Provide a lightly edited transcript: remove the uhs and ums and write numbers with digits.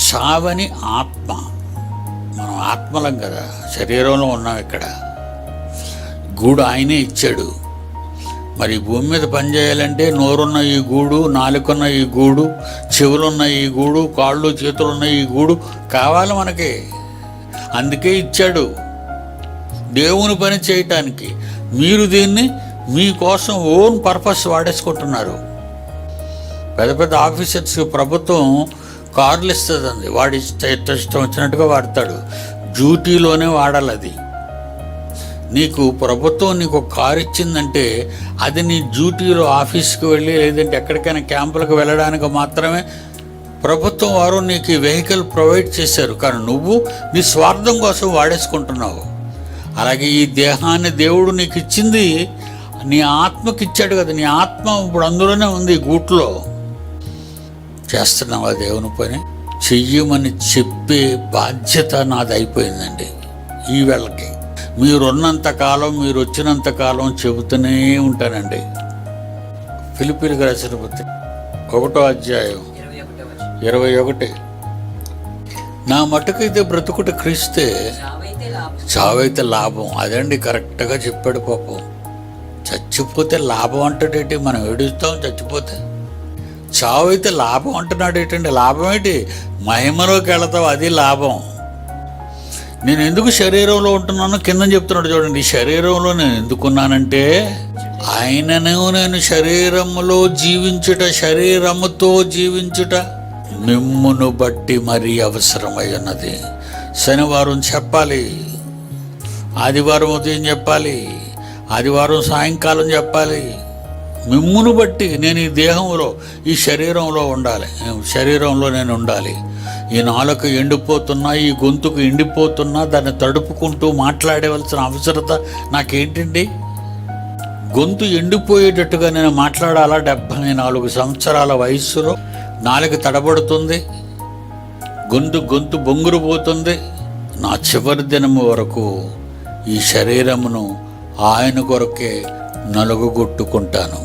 చావని ఆత్మ. మనం ఆత్మలం కదా, శరీరంలో ఉన్నాం. ఇక్కడ గూడు ఆయనే ఇచ్చాడు. మరి భూమి మీద పనిచేయాలంటే నోరున్న ఈ గూడు, నాలుకన్న ఈ గూడు, చెవులున్న ఈ గూడు, కాళ్ళు చేతులున్న ఈ గూడు కావాలి మనకి. అందుకే ఇచ్చాడు దేవుని పని చేయటానికి. మీరు దీన్ని మీకోసం ఓన్ పర్పస్ వాడేసుకుంటున్నారు. పెద్ద పెద్ద ఆఫీసర్స్ ప్రభుత్వం కార్లు ఇస్తుందండి, వాడి ఇష్టం వచ్చినట్టుగా వాడతాడు. డ్యూటీలోనే వాడాలి అది. నీకు ప్రభుత్వం నీకు ఒక కారు ఇచ్చిందంటే అది నీ డ్యూటీలో ఆఫీస్కి వెళ్ళి లేదంటే ఎక్కడికైనా క్యాంపులకు వెళ్ళడానికి మాత్రమే ప్రభుత్వం వారు నీకు వెహికల్ ప్రొవైడ్ చేశారు. కానీ నువ్వు నీ స్వార్థం కోసం వాడేసుకుంటున్నావు. అలాగే ఈ దేహాన్ని దేవుడు నీకు ఇచ్చింది నీ ఆత్మకి ఇచ్చాడు కదా. నీ ఆత్మ ఇప్పుడు అందులోనే ఉంది, గూట్లో. చేస్తున్నావా దేవుని పని? చెయ్యమని చెప్పే బాధ్యత నాది అయిపోయిందండి. ఈ వేళకి మీరున్నంతకాలం, మీరు వచ్చినంతకాలం చెబుతూనే ఉంటానండి. ఫిలిప్పీయులకు రాసిన పత్రిక 1వ అధ్యాయం 21. నా మట్టుకైతే బ్రతుకుట క్రీస్తే, చావైతే లాభం. అదండి కరెక్ట్గా చెప్పాడు పాపం. చచ్చిపోతే లాభం అంటాడేంటి? మనం ఏడుస్తాం చచ్చిపోతే. చావైతే లాభం అంటున్నాడు ఏంటండి? లాభం ఏంటి? మహిమలోకి వెళతావు, అది లాభం. నేను ఎందుకు శరీరంలో ఉంటున్నానో కింద చెప్తున్నాడు చూడండి. ఈ శరీరంలో నేను ఎందుకున్నానంటే ఆయనను నేను శరీరములో జీవించుట, శరీరముతో జీవించుట మిమ్మును బట్టి మరీ అవసరమై ఉన్నది. శనివారం చెప్పాలి, ఆదివారం ఉదయం చెప్పాలి, ఆదివారం సాయంకాలం చెప్పాలి. మిమ్మును బట్టి నేను ఈ దేహంలో, ఈ శరీరంలో ఉండాలి. శరీరంలో నేను ఉండాలి. ఈ నాలుక ఎండిపోతున్నా, ఈ గొంతుకు ఎండిపోతున్నా దాన్ని తడుపుకుంటూ మాట్లాడవలసిన అవసరత నాకేంటండి? గొంతు ఎండిపోయేటట్టుగా నేను మాట్లాడాలా? 74 సంవత్సరాల వయస్సులో నాలుక తడబడుతుంది, గొంతు బొంగురు పోతుంది. నా చివరి దినము వరకు ఈ శరీరమును ఆయన కొరకే నలుగుగొట్టుకుంటాను.